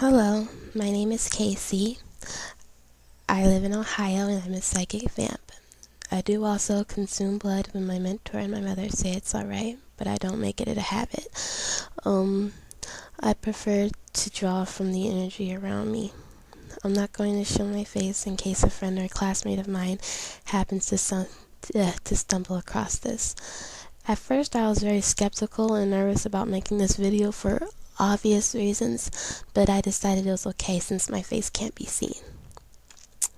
Hello, my name is Casey. I live in Ohio and I'm a psychic vamp. I do also consume blood when my mentor and my mother say it's alright, but I don't make it a habit. I prefer to draw from the energy around me. I'm not going to show my face in case a friend or classmate of mine happens to stumble across this. At first I was very skeptical and nervous about making this video for obvious reasons, but I decided it was okay since my face can't be seen.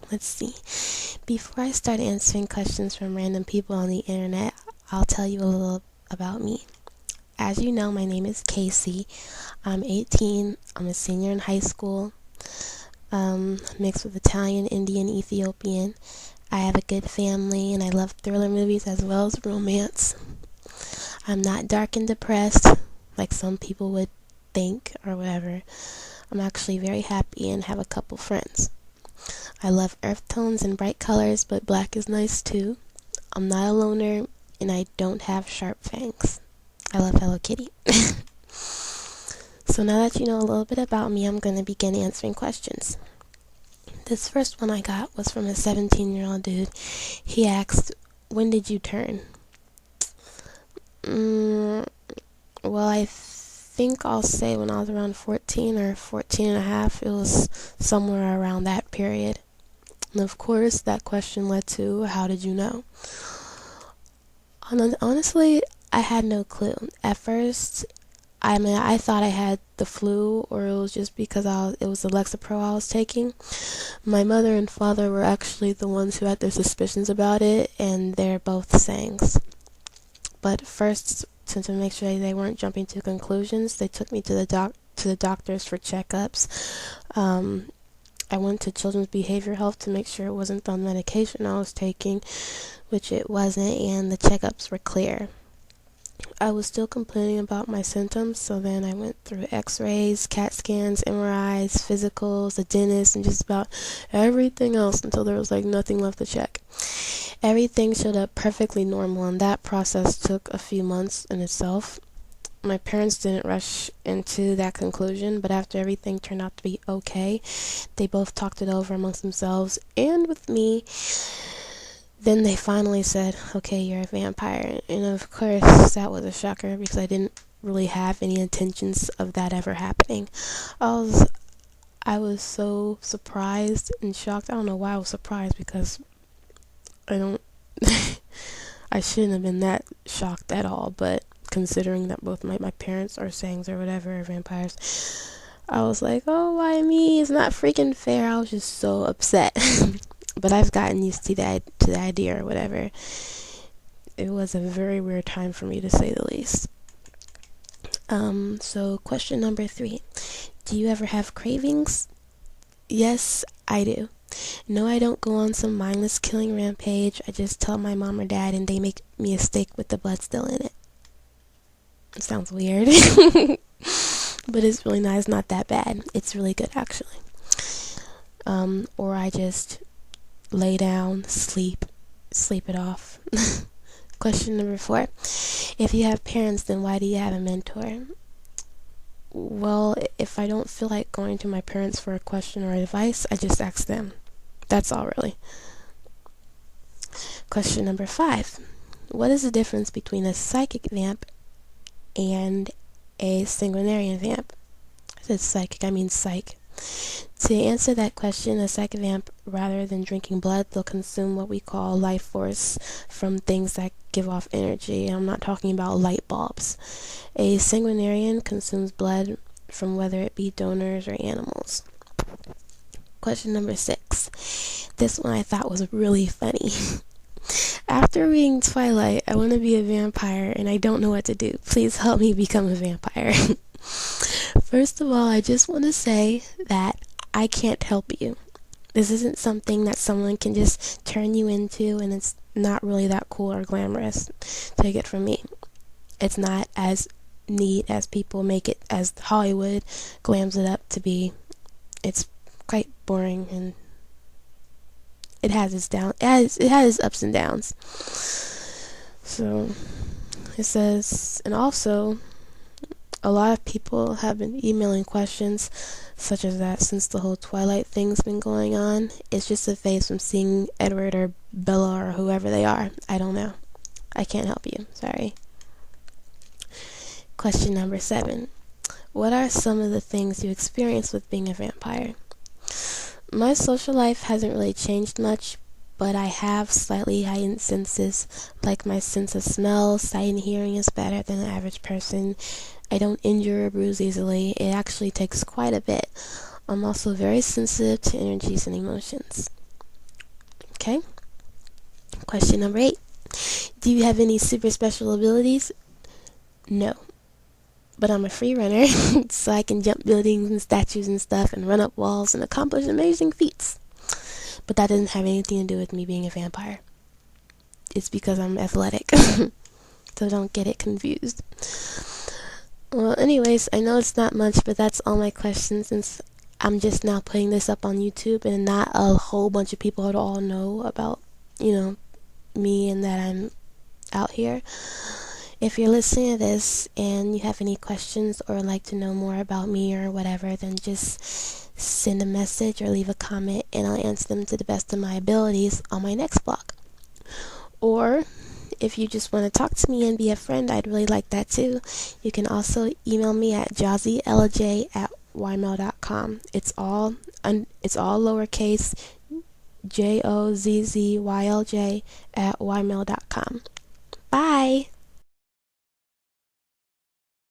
Let's see. Before I start answering questions from random people on the internet, I'll tell you a little about me. As you know, my name is Casey. I'm 18. I'm a senior in high school, mixed with Italian, Indian, Ethiopian. I have a good family and I love thriller movies as well as romance. I'm not dark and depressed like some people would think or whatever. I'm actually very happy and have a couple friends. I love earth tones and bright colors, but black is nice too. I'm not a loner and I don't have sharp fangs. I love Hello Kitty. So now that you know a little bit about me, I'm going to begin answering questions. This first one I got was from a 17-year-old dude. He asked, "When did you turn?" Well, I think I'll say when I was around 14 or 14 and a half. It was somewhere around that period. And of course, that question led to, how did you know? Honestly, I had no clue. At first, I thought I had the flu, or it was just because it was the Lexapro I was taking. My mother and father were actually the ones who had their suspicions about it, and they're both sayings. But first, to make sure they weren't jumping to conclusions, they took me to the doctors for checkups. I went to Children's Behavioral Health to make sure it wasn't the medication I was taking, which it wasn't, and the checkups were clear. I was still complaining about my symptoms, so then I went through x-rays, CAT scans, MRIs, physicals, the dentist, and just about everything else until there was nothing left to check. Everything showed up perfectly normal, and that process took a few months in itself. My parents didn't rush into that conclusion, but after everything turned out to be okay, they both talked it over amongst themselves and with me. Then they finally said, "Okay, you're a vampire." And of course, that was a shocker because I didn't really have any intentions of that ever happening. I was so surprised and shocked. I don't know why I was surprised, because I shouldn't have been that shocked at all, but considering that both my parents are sayings or whatever are vampires, I was like, oh, why me? It's not freaking fair. I was just so upset. But I've gotten used to the idea or whatever. It was a very weird time for me, to say the least. So question number 3. Do you ever have cravings? Yes, I do. No, I don't go on some mindless killing rampage. I just tell my mom or dad and they make me a steak with the blood still in it. It sounds weird. But it's really not. It's not that bad. It's really good, actually. Or I just lay down, sleep it off. Question number 4. If you have parents, then why do you have a mentor? Well, if I don't feel like going to my parents for a question or advice, I just ask them. That's all, really. Question number 5. What is the difference between a psychic vamp and a sangunarian vamp? I said psychic, I mean psych. To answer that question, a psychic vamp, rather than drinking blood, they'll consume what we call life force from things that give off energy. I'm not talking about light bulbs. A sanguinarian consumes blood from whether it be donors or animals. Question number 6. This one I thought was really funny. After reading Twilight, I want to be a vampire and I don't know what to do. Please help me become a vampire. First of all, I just want to say that I can't help you. This isn't something that someone can just turn you into, and it's not really that cool or glamorous. Take it from me. It's not as neat as people make it, as Hollywood glams it up to be. It's quite boring, and it has its ups and downs. So it says, and also A lot of people have been emailing questions such as that since the whole Twilight thing's been going on. It's just a phase from seeing Edward or Bella or whoever they are. I don't know. I can't help you. Sorry. Question number 7. What are some of the things you experience with being a vampire? My social life hasn't really changed much, but I have slightly heightened senses, like my sense of smell, sight, and hearing is better than the average person. I don't injure or bruise easily. It actually takes quite a bit. I'm also very sensitive to energies and emotions. Okay? Question number 8. Do you have any super special abilities? No. But I'm a free runner, so I can jump buildings and statues and stuff and run up walls and accomplish amazing feats. But that doesn't have anything to do with me being a vampire. It's because I'm athletic. So don't get it confused. Well, anyways, I know it's not much, but that's all my questions since I'm just now putting this up on YouTube and not a whole bunch of people at all know about, me and that I'm out here. If you're listening to this and you have any questions or like to know more about me or whatever, then just send a message or leave a comment and I'll answer them to the best of my abilities on my next blog. Or if you just want to talk to me and be a friend, I'd really like that too. You can also email me at jozzyLJ@ymail.com. It's all lowercase JOZZYLJ@ymail.com. Bye!